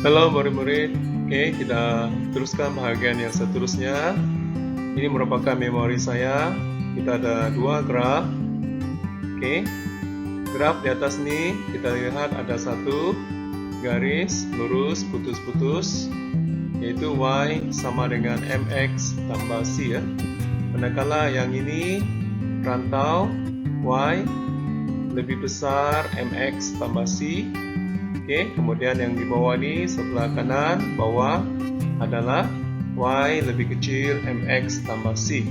Halo murid-murid, oke, kita teruskan bahagian yang seterusnya. Ini merupakan memori saya. Kita ada dua graf. Oke, graf di atas ini kita lihat ada satu garis lurus putus-putus, yaitu Y sama dengan MX tambah C ya. Manakala yang ini rantau Y lebih besar MX tambah C. Oke, kemudian yang di bawah ini sebelah kanan bawah adalah Y lebih kecil MX tambah C.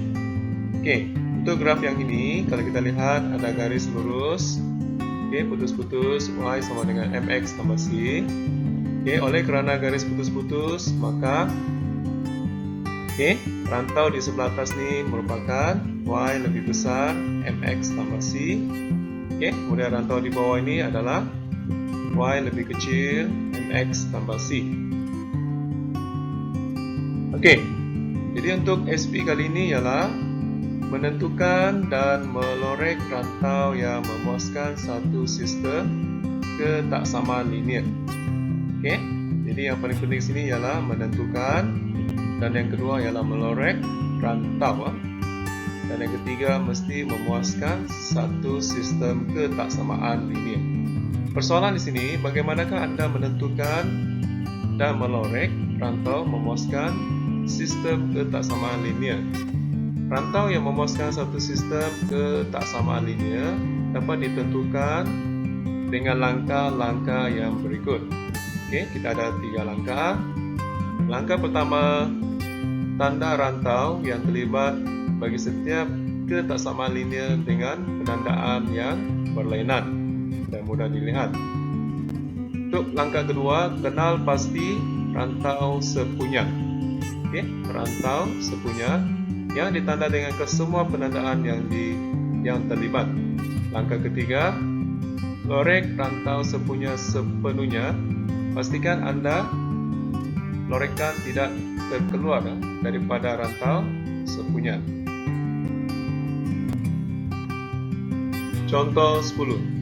Oke, untuk graf yang ini kalau kita lihat ada garis lurus, oke, putus-putus Y sama dengan MX tambah C. Oke, oleh kerana garis putus-putus maka rantau di sebelah atas ini merupakan Y lebih besar MX tambah C. Oke, kemudian rantau di bawah ini adalah Y lebih kecil MX tambah C. Oke, jadi untuk SP kali ini ialah menentukan dan melorek rantau yang memuaskan satu sistem ketaksamaan linear. Oke, jadi yang paling penting sini ialah menentukan, dan yang kedua ialah melorek rantau, dan yang ketiga mesti memuaskan satu sistem ketaksamaan linear. Persoalan di sini, bagaimanakah Anda menentukan dan melorek rantau memuaskan sistem ketaksamaan linear? Rantau yang memuaskan satu sistem ketaksamaan linear dapat ditentukan dengan langkah-langkah yang berikut. Oke, kita ada 3 langkah. Langkah pertama, tanda rantau yang terlibat bagi setiap ketaksamaan linear dengan penandaan yang berlainan dan mudah dilihat. Untuk langkah kedua, kenal pasti rantau sepunya. Oke, rantau sepunya yang ditanda dengan kesemua penandaan yang terlibat. Langkah ketiga, lorek rantau sepunya sepenuhnya. Pastikan Anda lorekan tidak terkeluar daripada rantau sepunya. Contoh 10.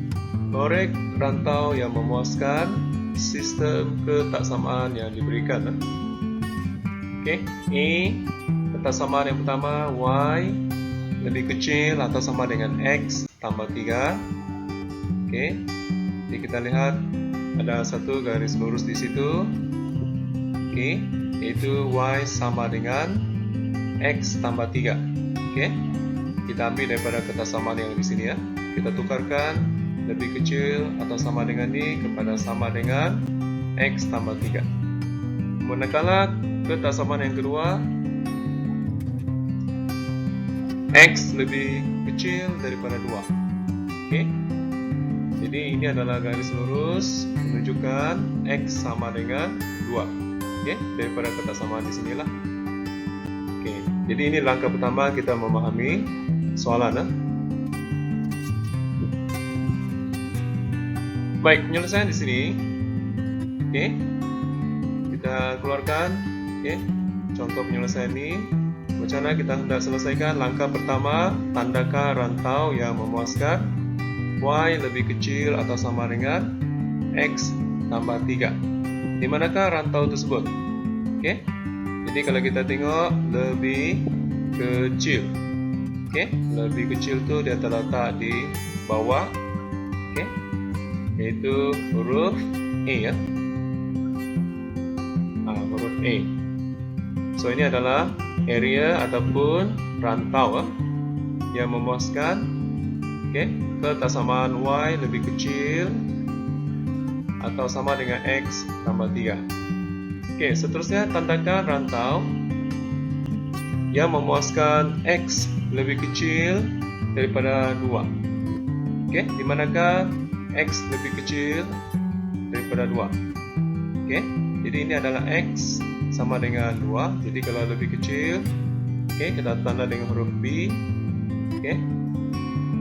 Lorek rantau yang memuaskan sistem ketaksamaan yang diberikan. Oke, ketaksamaan yang pertama, Y lebih kecil atau sama dengan X tambah 3. Oke, jadi kita lihat ada satu garis lurus di situ. Oke, yaitu Y sama dengan X tambah 3. Oke, kita ambil daripada ketaksamaan yang di sini ya. Kita tukarkan lebih kecil atau sama dengan ini kepada sama dengan X tambah 3. Manakala ketaksamaan yang kedua, X lebih kecil daripada 2. Oke, jadi ini adalah garis lurus menunjukkan X sama dengan 2. Oke, daripada ketaksamaan di sinilah. Oke, jadi ini langkah pertama kita memahami soalan. Baik, penyelesaian di sini. Oke, kita keluarkan. Oke, contoh penyelesaian ini. Macam mana kita hendak selesaikan? Langkah pertama, tandakan rantau yang memuaskan Y lebih kecil atau sama dengan X tambah 3. Di manakah rantau tersebut? Oke, jadi kalau kita tengok lebih kecil. Oke, lebih kecil tu dia terletak di bawah. Oke, yaitu huruf E ya. Huruf E. So ini adalah area ataupun rantau yang memuaskan ketaksamaan Y lebih kecil atau sama dengan X tambah 3. Oke, seterusnya tandakan rantau yang memuaskan X lebih kecil daripada 2. Oke, di manakah X lebih kecil daripada 2? Oke, jadi ini adalah X sama dengan 2. Jadi kalau lebih kecil, kita tanda dengan huruf B.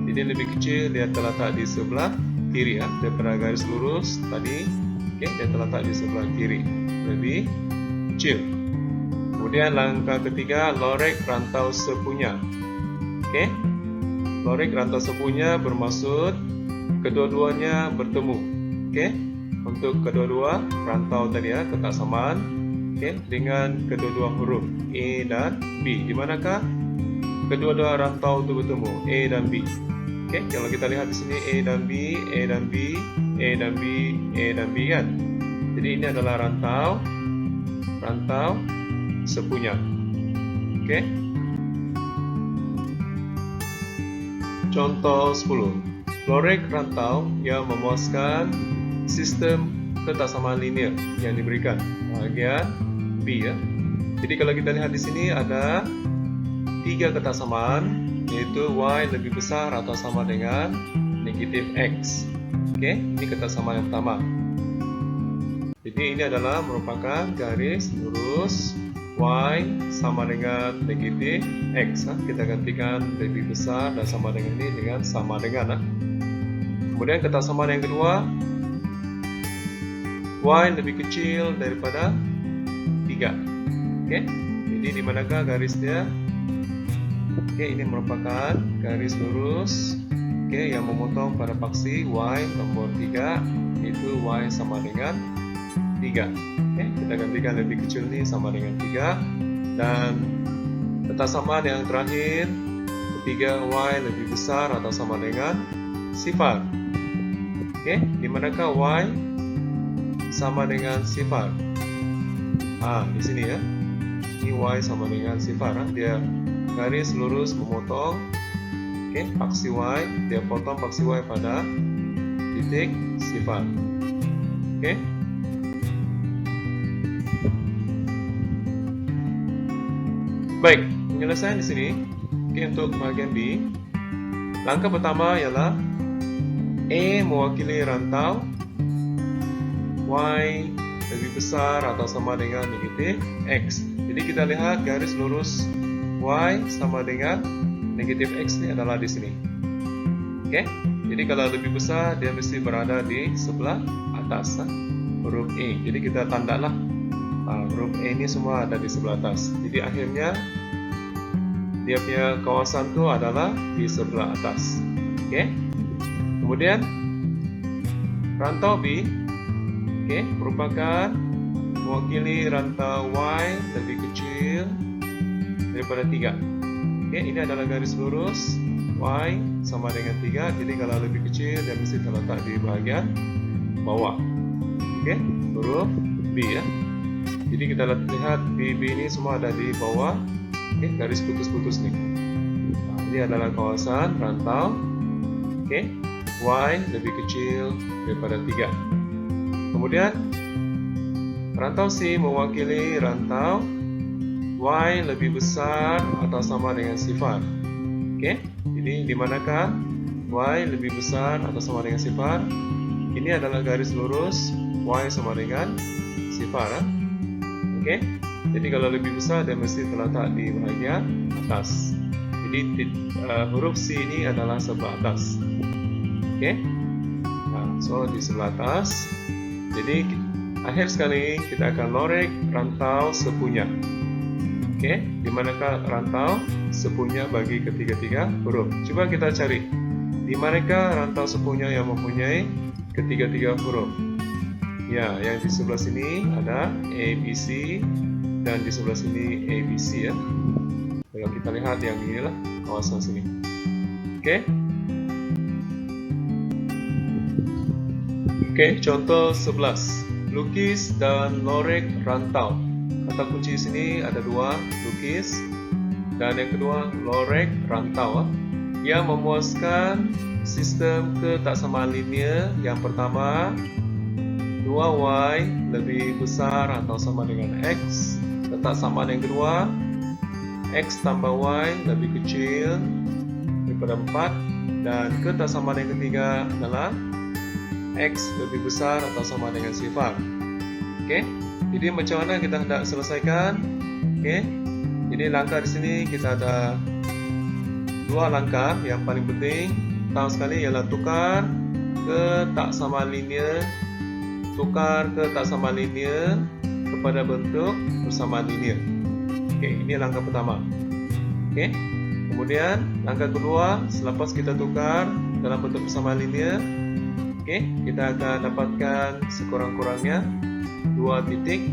Jadi lebih kecil dia terletak di sebelah kiri ya, daripada garis lurus tadi. Dia terletak di sebelah kiri, lebih kecil. Kemudian langkah ketiga, lorek rantau sepunya. Lorek rantau sepunya bermaksud kedua-duanya bertemu. untuk kedua-dua rantau tadi ya, ketaksamaan dengan kedua-dua huruf A dan B. Di manakah kedua-dua rantau itu bertemu, A dan B? Kalau kita lihat di sini A dan B, A dan B, A dan B, A dan B kan. Jadi ini adalah rantau sepunya. Contoh 10. Lorek rantau yang memuaskan sistem ketaksamaan linear yang diberikan bahagian B ya. Jadi kalau kita lihat di sini ada 3 ketaksamaan, yaitu Y lebih besar atau sama dengan negatif X. Ini ketaksamaan yang pertama. Jadi ini adalah merupakan garis lurus Y sama dengan negatif X. Kita gantikan lebih besar dan sama dengan ini dengan sama dengan. Kemudian ketaksamaan yang kedua, Y lebih kecil daripada 3. Jadi di manakah garisnya? Ini merupakan garis lurus yang memotong pada paksi Y nomor 3, yaitu Y sama dengan 3. Kita gantikan lebih kecil ini sama dengan 3. Dan ketaksamaan yang terakhir, ketiga, Y lebih besar atau sama dengan sifar. Di manakah Y sama dengan sifar? Di sini ya. Ini Y sama dengan sifar. Dia garis lurus memotong paksi Y, dia potong paksi Y pada titik sifar. Baik, penyelesaian di sini. Untuk bagian B, langkah pertama ialah A mewakili rantau Y lebih besar atau sama dengan negatif X. Jadi kita lihat garis lurus Y sama dengan negatif X ini adalah di sini. Jadi kalau lebih besar, dia mesti berada di sebelah atas huruf E. Jadi kita tandalah huruf E ini semua ada di sebelah atas. Jadi akhirnya dia punya kawasan itu adalah di sebelah atas. Kemudian rantau B merupakan mewakili rantau Y lebih kecil daripada 3. Ini adalah garis lurus Y sama dengan 3. Jadi kalau lebih kecil, dia mesti terletak di bahagian bawah. Huruf B ya. Jadi kita lihat BB ini semua ada di bawah. Garis putus-putus nih. Ini adalah kawasan rantau Y lebih kecil daripada 3. Kemudian rantau C mewakili rantau Y lebih besar atau sama dengan sifar. Jadi di manakah Y lebih besar atau sama dengan sifar? Ini adalah garis lurus Y sama dengan sifar. Jadi kalau lebih besar, dia mesti terletak di bahagian atas. Jadi huruf C ini adalah sebelah atas. So di sebelah atas. Jadi akhir sekali kita akan lorek rantau sepunya. Di manakah rantau sepunya bagi ketiga-tiga huruf? Coba kita cari. Di manakah rantau sepunya yang mempunyai ketiga-tiga huruf? Ya, yang di sebelah sini ada ABC dan di sebelah sini ABC ya. Kalau kita lihat yang inilah kawasan sini. Contoh 11. Lukis dan lorek rantau. Kata kunci di sini ada 2, lukis dan yang kedua lorek rantau yang memuaskan sistem ketaksamaan linear. Yang pertama, 2Y lebih besar atau sama dengan X. Ketaksamaan yang kedua, X tambah Y lebih kecil daripada 4. Dan ketaksamaan yang ketiga adalah X lebih besar atau sama dengan sifar. Jadi macam mana kita hendak selesaikan? Jadi langkah di sini kita ada 2 langkah. Yang paling penting pertama sekali ialah tukar ketaksamaan linear kepada bentuk persamaan linear. Ini langkah pertama. Kemudian langkah kedua, selepas kita tukar dalam bentuk persamaan linear, Oke, kita akan dapatkan sekurang-kurangnya 2 titik,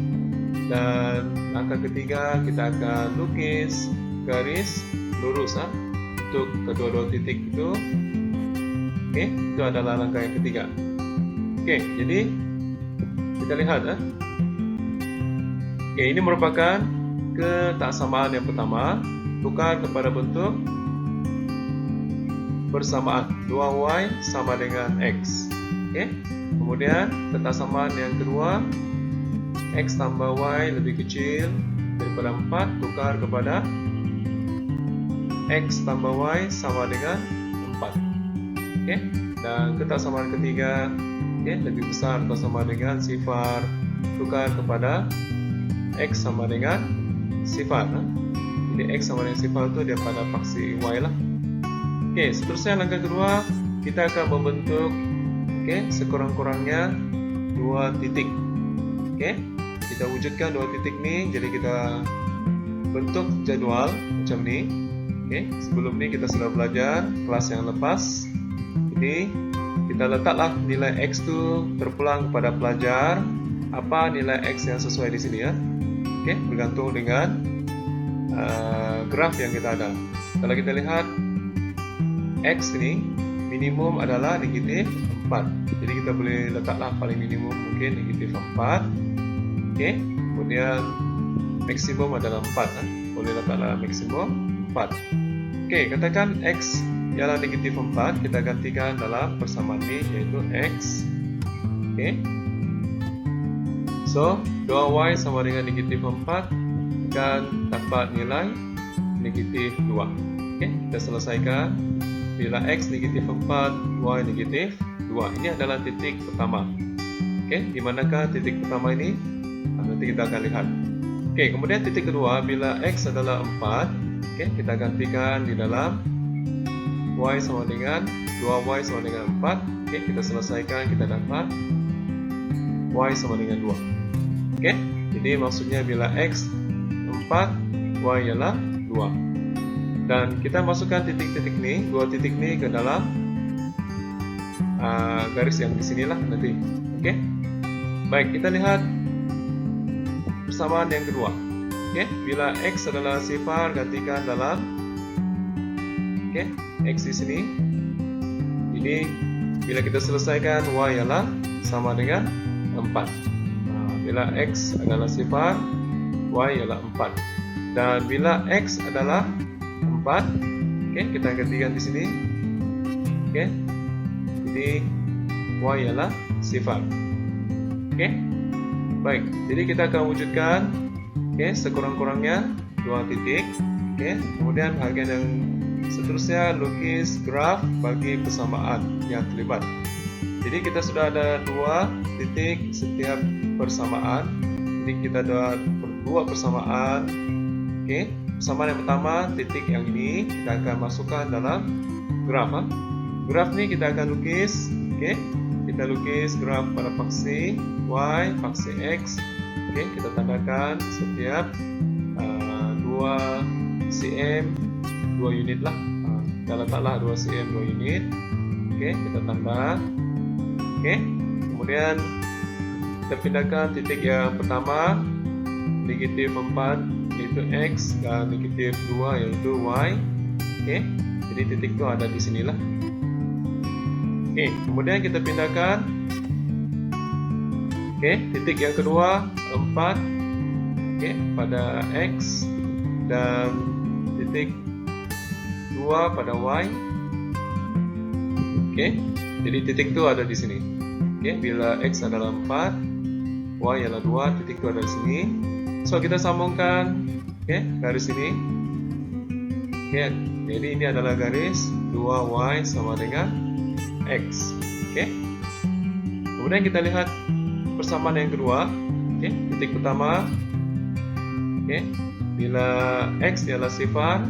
dan langkah ketiga kita akan lukis garis lurus untuk kedua-dua titik itu. Oke, itu adalah langkah yang ketiga. Oke, jadi kita lihat Oke, ini merupakan ketaksamaan yang pertama, tukar kepada bentuk bersamaan 2y sama dengan x. Oke, kemudian ketaksamaan yang kedua, x tambah y lebih kecil daripada 4, tukar kepada x tambah y sama dengan 4. Oke, dan ketaksamaan ketiga, lebih besar atau sama dengan sifar, tukar kepada x sama dengan sifar. Jadi x sama dengan sifar itu dia pada paksi y lah. Oke, seterusnya langkah kedua, kita akan membentuk sekurang-kurangnya 2 titik. Oke, kita wujudkan 2 titik nih, jadi kita bentuk jadwal macam ni. Oke, sebelum ni kita sudah belajar kelas yang lepas. Jadi kita letaklah nilai x tu terpulang kepada pelajar. Apa nilai x yang sesuai di sini ya? Oke, bergantung dengan graf yang kita ada. Kalau kita lihat x ini minimum adalah negatif 4. Jadi kita boleh letaklah paling minimum mungkin negatif 4. Oke, kemudian maksimum adalah 4. Boleh letaklah maksimum 4. Oke, katakan x ialah negatif 4, kita gantikan dalam persamaan ini yaitu x. Oke, so 2y sama dengan negatif 4 dan dapat nilai negatif 2. Oke, kita selesaikan. Bila x negatif 4, y negatif 2. Ini adalah titik pertama. Oke, di manakah titik pertama ini? Nanti kita akan lihat. Oke, kemudian titik kedua, bila x adalah 4, kita gantikan di dalam y sama dengan 2y sama dengan 4. Oke, kita selesaikan, kita dapat y sama dengan 2. Oke, jadi maksudnya bila x 4, y ialah 2. Dan kita masukkan titik-titik ni, 2 titik ni ke dalam garis yang di sinilah nanti. Oke, baik, kita lihat persamaan yang kedua. Oke, bila x adalah sifar, gantikan dalam x di sini. Jadi bila kita selesaikan, y ialah sama dengan 4. Bila x adalah sifar, y ialah 4. Dan bila x adalah 4, kita gantikan di sini. Jadi y ialah sifar. Baik, jadi kita akan wujudkan sekurang-kurangnya 2 titik. Kemudian bagian yang seterusnya, lukis graf bagi persamaan yang terlibat. Jadi kita sudah ada 2 titik setiap persamaan. Jadi kita ada 2 persamaan. Persamaan yang pertama, titik yang ini kita akan masukkan dalam graf. Graf ni kita akan lukis. Kita lukis graf pada paksi y, paksi x. Kita tandakan setiap 2 cm 2 unit lah. Kita letaklah 2 cm 2 unit. Kita tanda. Kemudian kita pindahkan titik yang pertama, negatif 4 yaitu x, dan negatif 2 yaitu y. Jadi titik itu ada di sinilah. Kemudian kita pindahkan titik yang kedua 4 pada x, dan titik 2 pada y. Jadi titik itu ada di sini. Bila x adalah 4, y adalah 2, titik itu ada di sini. So kita sambungkan garis ini. Jadi ini adalah garis 2y sama dengan x. Kemudian kita lihat persamaan yang kedua. Titik pertama, bila x ialah sifar,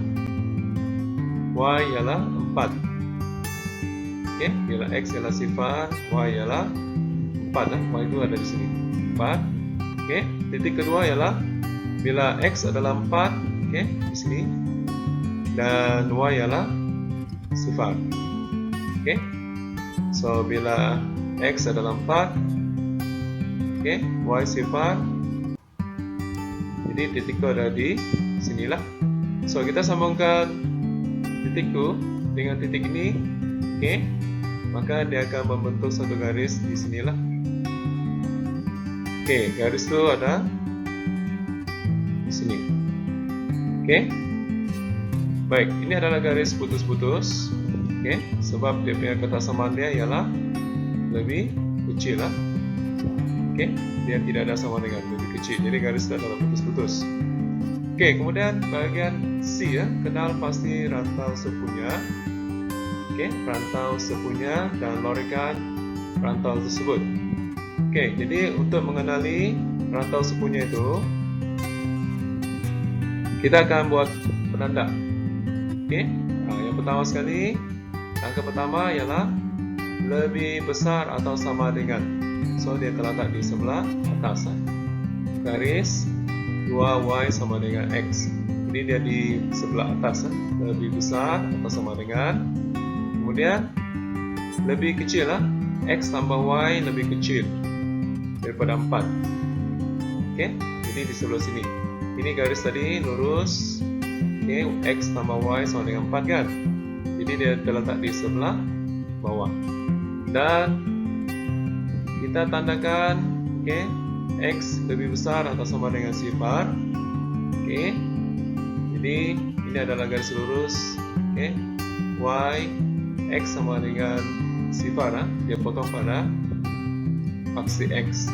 y ialah 4. Bila x ialah sifar, y ialah 4. Y itu ada di sini 4. Titik kedua ialah bila x adalah 4, di sini, dan y ialah sifar. So bila X adalah 4. Oke, Y sifar. Jadi titikku ada di sinilah. So, kita sambungkan titikku dengan titik ini. Oke, maka dia akan membentuk satu garis di sinilah. Oke, garis itu ada di sini. Oke, baik, ini adalah garis putus-putus. Oke, sebab dia punya kesamaan dia ialah lebih kecil lah. Oke, dia tidak ada sama dengan lebih kecil. Jadi garis itu adalah putus-putus. Oke, kemudian bagian C ya, kenal pasti rantau sepunya. Oke, rantau sepunya dan lorikan rantau tersebut. Oke, jadi untuk mengenali rantau sepunya itu, kita akan buat penanda. Oke, yang pertama sekali, angka pertama ialah lebih besar atau sama dengan. So, dia terletak di sebelah atas. Garis 2Y sama dengan X. Jadi dia di sebelah atas, lebih besar atau sama dengan. Kemudian lebih kecil lah, X tambah Y lebih kecil daripada 4. Oke, jadi di sebelah sini. Ini garis tadi lurus. Oke, X tambah Y sama dengan 4 kan. Jadi dia terletak di sebelah bawah. Dan kita tandakan, oke, X lebih besar atau sama dengan sifar. Oke, jadi ini adalah garis lurus. Oke, Y, X sama dengan sifar, dia potong pada aksi X.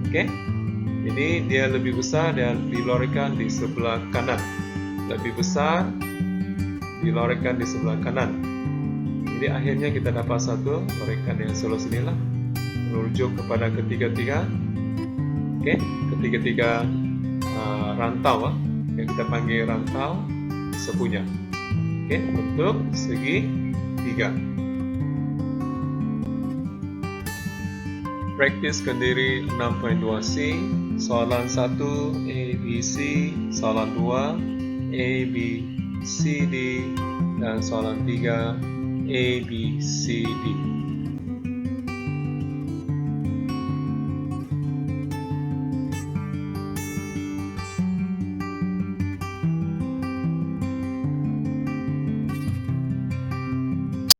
Oke, jadi dia lebih besar dan dilorikkan di sebelah kanan. Lebih besar dilorikkan di sebelah kanan. Jadi akhirnya kita dapat satu lorikan yang seluruh sinilah, merujuk kepada ketiga-tiga. Oke, ketiga-tiga rantau yang kita panggil rantau sepunya. Oke, untuk segi 3. Praktis kendiri 6.2C. Soalan 1 A, B, C, soalan 2 A, B, C, D, dan soalan 3 A, B, C, D.